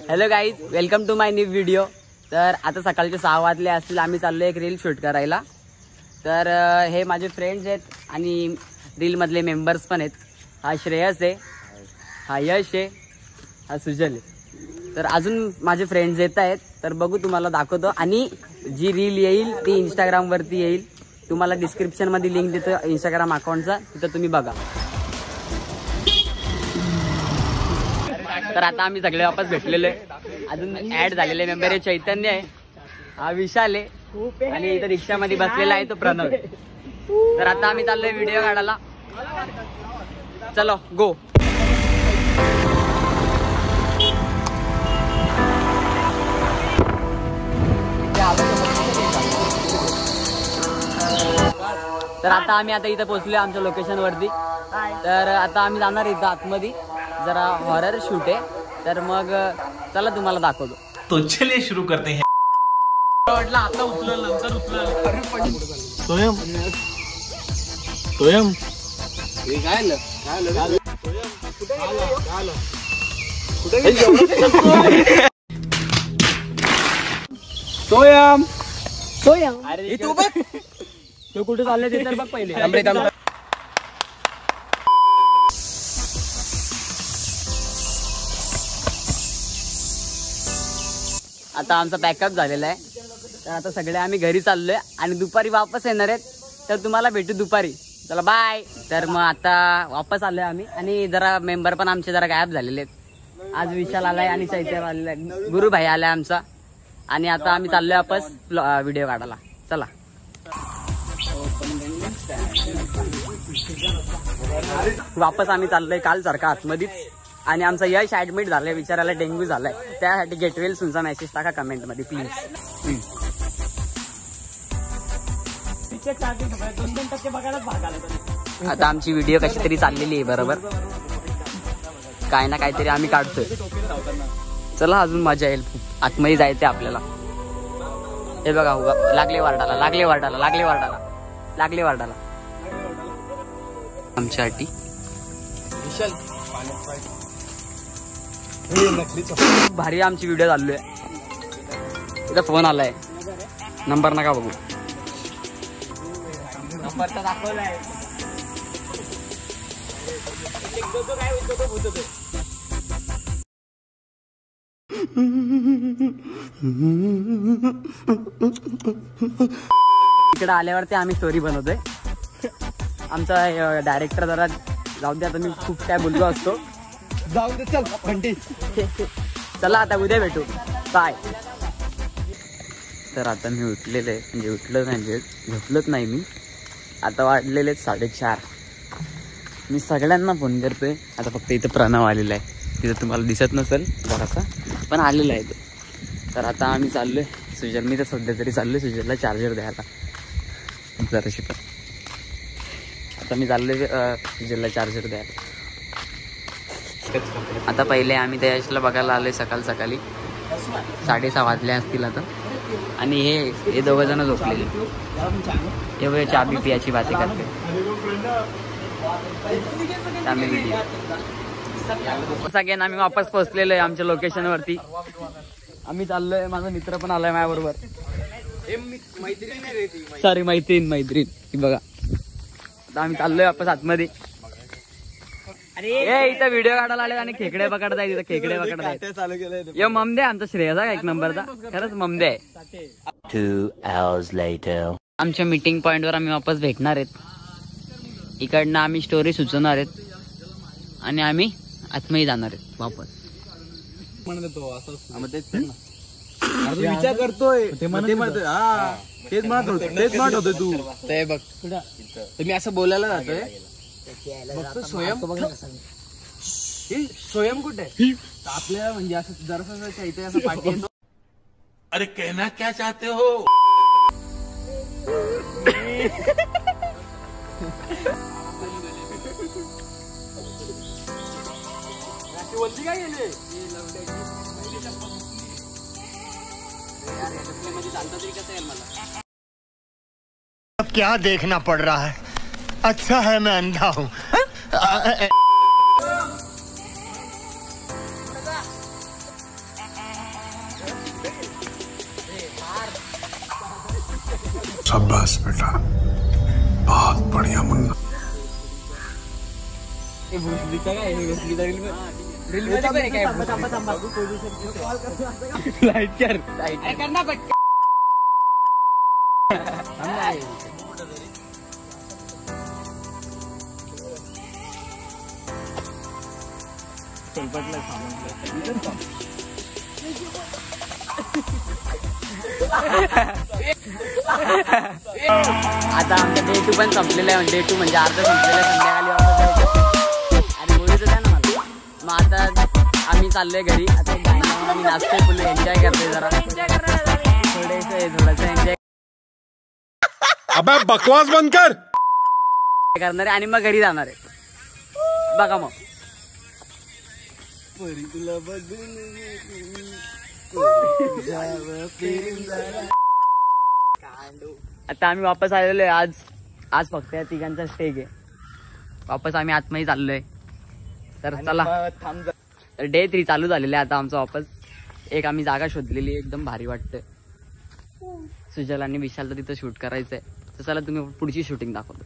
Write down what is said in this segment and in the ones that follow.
Hello guys, welcome to my new video. तर आता सकाळचे 6 वाजले असतील. आम्ही चाललो एक रील शूट करायला. तर हे माझे फ्रेंड्स आहेत आणि रीलमधले मेंबर्स पण आहेत. हा श्रेयस आहे, हा यश आहे, हा सुजल आहे. तर अजून माझे फ्रेंड्स येत आहेत. तर बघू, तुम्हाला दाखवतो. आणि जी रील येईल ती इंस्टाग्रामवरती येईल. तुम्हाला डिस्क्रिप्शनमध्ये लिंक देतो इंस्टाग्राम अकाउंटचा, तिथं तुम्ही बघा. तर आता आम्ही सगळे वापस भेटलेलो आहे. अजून ऍड झालेले मेंबर आहे चैतन्य आहे, हा विशाल आहे आणि इथं रिक्षामध्ये बसलेला आहे तो प्रणव आहे. तर आता आम्ही चाललोय व्हिडिओ काढायला. चलो गो. तर आता आम्ही इथं पोहोचलोय आमच्या लोकेशन वरती. तर आता आम्ही जाणार इथं आतमध्ये, जरा हॉरर शूट आहे. तर मग चला तुम्हाला दाखवतो. तो चलिए शुरू करते हैं. आता उचल नंतर उचल. सोयम सोयम हे काय आलं सोयम सोयम. अरे तू बघ तो कुठे चालले ते तर बघ पहिले. आता आमचा पॅकअप झालेला आहे. तर आता सगळे आम्ही घरी चाललोय आणि दुपारी वापस येणार आहेत. तर तुम्हाला भेटू दुपारी. चला बाय. तर मग आता वापस आलोय आम्ही आणि जरा मेंबर पण आमचे जरा गायब झालेले आहेत. आज विशाल आलाय आणि चैत्य आलेला आहे, गुरुभाई आलाय आमचा. आणि आता आम्ही चाललोय वापस व्हिडिओ काढायला. चला. वापस आम्ही चाललोय काल सारखा आतमध्येच. आणि आमचा यश ऍडमिट झालाय, विचारायला डेंग्यू झालाय. त्यासाठी गेट वेल तुमचा मेसेज टाका कमेंट मध्ये प्लीज. आता आमची व्हिडिओ कशी तरी चाललेली आहे बरोबर. काय ना काहीतरी आम्ही काढतोय. चला अजून मजा येईल. आतमध्ये जायचंय आपल्याला. हे बघा लागले वार्डाला, लागले वार्डाला, लागले वार्डाला, लागले वार्डाला. आमच्यासाठी भारी आमची व्हिडिओ चालू आहे. इथं फोन आलाय, नंबर नका बघू. नंबर तर दाखवलाय. इकडे आल्यावरती आम्ही स्टोरी बनवतोय. आमचा डायरेक्टर जरा जाऊ दे, आता मी खूप काय बोललो असतो. जाऊ दे चल घंटी. चला आता उद्या भेटू. बाय. तर आता मी उठलेलं आहे, म्हणजे उठलं नाही, झोपलंच नाही मी. आता वाजलेले 4:30. मी सगळ्यांना फोन करतोय. आता फक्त इथं प्रणव आलेला आहे, तिथं तुम्हाला दिसत नसेल जरासा, पण आलेला आहे तो. तर आता आम्ही चाललोय सुजल. मी तर सध्या तरी चाललोय सुजलला चार्जर द्यायला जराशी. पण आता मी चाललोय सुजलला चार्जर द्यायला. आता पहिले आम्ही त्या यशला बघायला आलोय सकाळी 6:30 वाजले असतील आता. आणि हे दोघं जण झोपलेले. तेव्हा चहा बी पियाची बाते करते. सगळ्यां आम्ही वापस पोहोचलेलो आहे आमच्या लोकेशन वरती. आम्ही चाललोय, माझा मित्र पण आलाय माझ्या बरोबर. सॉरी मैत्रीण ती बघा. आता आम्ही चाललोय वापस आतमध्ये. अरे इथं व्हिडिओ काढायला आले आणि खेकडे पकडताय. तिथं खेकडे पकडताय. यो ममदे आमचा श्रेयसा एक नंबरचा, खरंच ममदे आहे. 2 hours later. आमच्या मीटिंग पॉइंटवर आम्ही वापस भेटणार आहेत. इकडनं आम्ही स्टोरी सुचवणार आहेत आणि आम्ही आतमध्ये जाणार आहेत वापस. विचार करतोय तेच म्हणत होतोय तू. ते बघ तुम्ही असं बोलायला जातोय. स्वयं कुठे आपल्या म्हणजे असं जरासा चैत्य असं पाठी. अरे कहना क्या चाहते हो. काय गेले अब क्या देखना पड़ रहा है. अच्छा है मैं अंधा हूँ. शाबाश बेटा, बहुत बढ़िया मुन्ना। आता आमचा डे 2 पण संपलेला आहे. डे 2 म्हणजे अर्ध संपलेला आहे. संध्याकाळी वापस जायचं आणि बोलूच द्या ना मला. मग आता आम्ही चाललोय घरी. आता आम्ही नाचतोय, फुल एन्जॉय करतोय, जरा थोडंसं एन्जॉय अबे बकवास बंद कर. करणार आहे आणि मग घरी जाणार आहे. बघा मग आता आम्ही वापस आलेलो आहे. आज फक्त या तिघांचा स्टेक आहे. वापस आम्ही आतमध्ये चाललोय. तर चला, डे 3 चालू झालेलं आहे आता आमचं वापस. एक आम्ही जागा शोधलेली, एकदम भारी वाटतं. सुजल आणि विशालला तिथं शूट करायचंय. तर चला तुम्ही पुढची शूटिंग दाखवतो.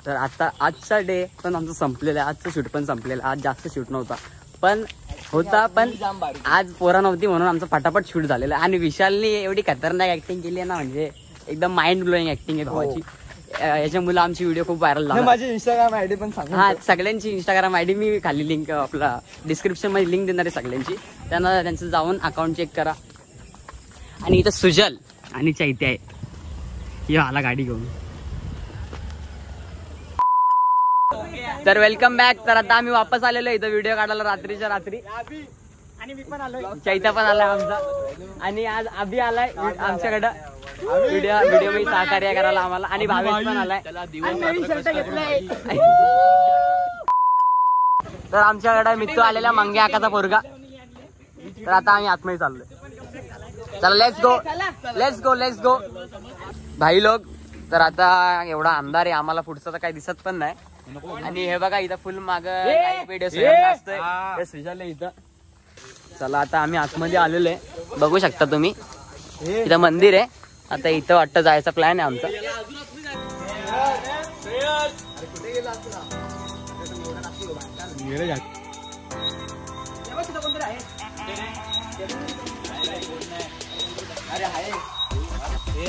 तर आता आजचा डे पण आमचं संपलेलं आहे. आजचं शूट पण संपलेलं आहे. आज जास्त शूट नव्हता पण आज पोरा नव्हती म्हणून आमचं फटाफट शूट झालेलं आहे. आणि विशालने एवढी खतरनाक ऍक्टिंग केली आहे ना, म्हणजे एकदम माइंड ब्लोईंग ऍक्टिंग आहे भावाची. याच्यामुळे आमची व्हिडिओ खूप व्हायरल झाली. माझी इंस्टाग्राम आयडी पण सांग. हा, सगळ्यांची इंस्टाग्राम आयडी मी खाली लिंक आपला डिस्क्रिप्शन मध्ये लिंक देणार आहे सगळ्यांची. त्यांना त्यांचं जाऊन अकाउंट चेक करा. आणि इथं सुजल आणि चैत्य आहे. हे आला गाडी घेऊन. तर वेलकम बॅक. तर आता आम्ही वापस आलेलो इथं व्हिडिओ काढायला रात्रीच्या रात्री. आणि मी पण आलोय, चैत्या पण आलाय आमचा. आणि आज अभि आलाय आमच्याकडं व्हिडिओ मी सहकार्य करायला आम्हाला. आणि भावेश पण आलाय. तर आमच्याकडे मित्तू आलेला मंगे आकाचा पोरगा. तर आता आम्ही आतमध्ये चाललोय. चला, लेट्स गो भाई लोक. तर आता एवढा अंधार आहे, आम्हाला पुढचं तर काही दिसत पण नाही. आणि हे बघा इथं फुल माग इथं. चला, आता आम्ही आतमध्ये आलेलो आहे. बघू शकता तुम्ही, इथं मंदिर आहे. आता इथं वाटतं जायचा प्लॅन आहे आमचा.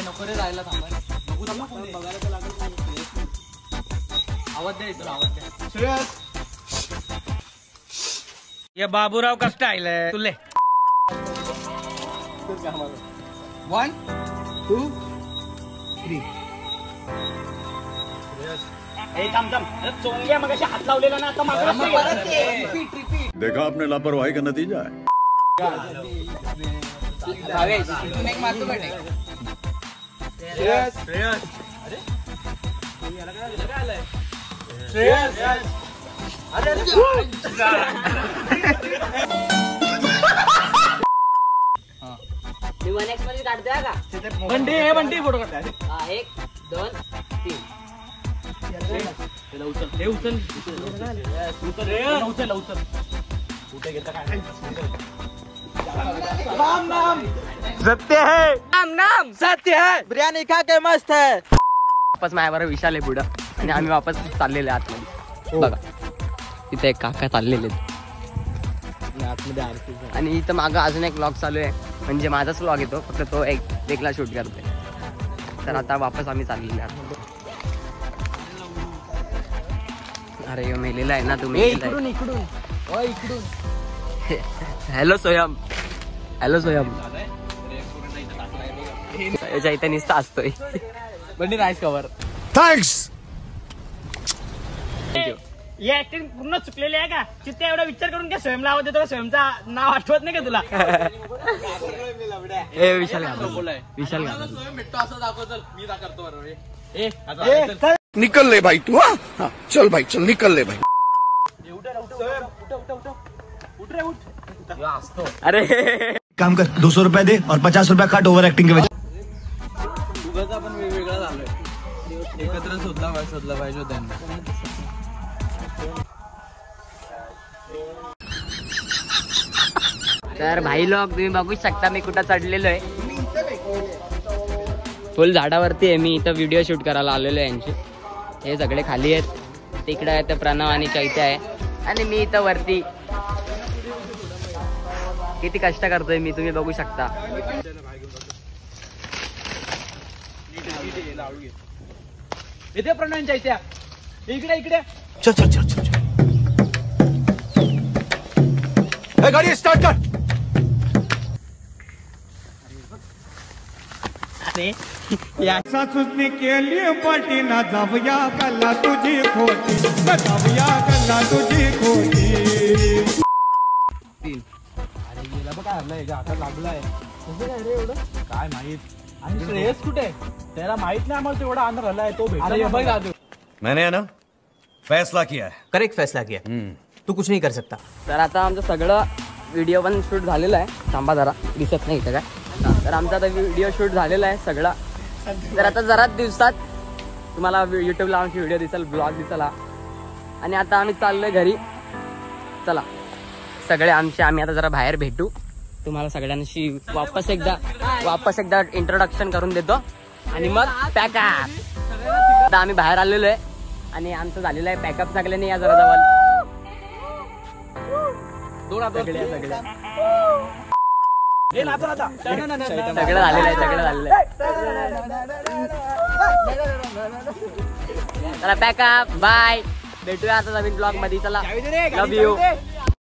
नको रे जायला, आवाज द्या. ये बाबूराव का स्टाईल आहे तुले. 1 2 3. चोंग्या मग हात लावलेला ना, आता देखा आपने लापरवाही का नतीजा है. काढतोय का बंटी फोटो काढताय. 1 2 3. सत्य है. बिर्याणी खा के मस्त है. वापस माझ्यावर विशाल आहे पुढं. आणि आम्ही वापस चाललेले आतमध्ये. बघा इथे एक काका चाललेले आणि इथं मागं अजून एक व्लॉग चालू आहे. म्हणजे माझाच व्लॉग येतो, फक्त तो एक वेगळा शूट करतोय. तर आता वापस आम्ही चाललेले आहोत. अरे यो मेलेला आहे ना तुम्ही. इकडून हॅलो सोयम. याच्या इथे निस्ता असतोय. बंडी राईस कवर. थँक्स. थँक्यू. ही ऍक्टिंग पूर्ण चुकलेली आहे का? चित्ते एवढा विचार करून काय स्वयंला आवाज देतो का? स्वयंचा नाव आठवत नाही का तुला? ए विशाल विशाल निकल ले भाई तू. हाँ चल भाई चल, निकल ले भाई. अरे काम कर, 200 रुपए दे और 50 रुपए काट ओव्हर ऍक्टिंग के वजह. पण वेगवेगळा झालोय. एकत्र शोधला पाहिजे त्यांना. तर भाई लोक तुम्ही बघू शकता मी कुठं चढलेलो आहे. फुल झाडावरती आहे मी. इथं व्हिडिओ शूट करायला आलेलो आहे यांची. हे सगळे खाली आहेत. तिकडे आहे तर प्रणव आणि चैत्य आहे आणि मी इथं वरती. किती कष्ट करतोय मी तुम्ही बघू शकता. इथे प्रणव चैत्या इकडे इकडे. चल चल चल चल गाड़ी स्टार्ट कर. सासूने केली पाठी ना जाऊया गल्ला तुझी खोटी ना जाऊया गल्ला तुझी खोटी. अरे गेला बघा हरलाय का आता लागलाय. कसं काय रे एवढं काय माहित. आणि श्रेयस कुठे त्याला माहित नाही आम्हाला तेवढा अंदर हरलाय तो भेटला. अरे बघ राजू मैंने है ना फैसला किया है. करेक्ट फैसला किया. तू कुछ नहीं कर सकता. तर आता आमचं सगळं व्हिडिओ पण शूट झालेलं आहे. थांबा जरा दिसत नाही इथं काय. तर आमचा आता व्हिडिओ शूट झालेला आहे सगळा. तर आता जरा दिवसात तुम्हाला यूट्यूबला आमची व्हिडिओ दिसेल ब्लॉग दिसेल. आणि आता आम्ही चाललोय घरी. चला सगळे आम्ही आता जरा बाहेर भेटू. तुम्हाला सगळ्यांशी वापस एकदा इंट्रोडक्शन करून देतो आणि मग पॅकअप. आता आम्ही बाहेर आलेलो आहे आणि आमचं झालेलं आहे पॅकअप. सगळ्यांनी या जरा जवळ. सगळं झालेलं आहे. चला पॅकअप बाय. भेटूया आता नवीन ब्लॉग मध्ये. चला लव्ह यू.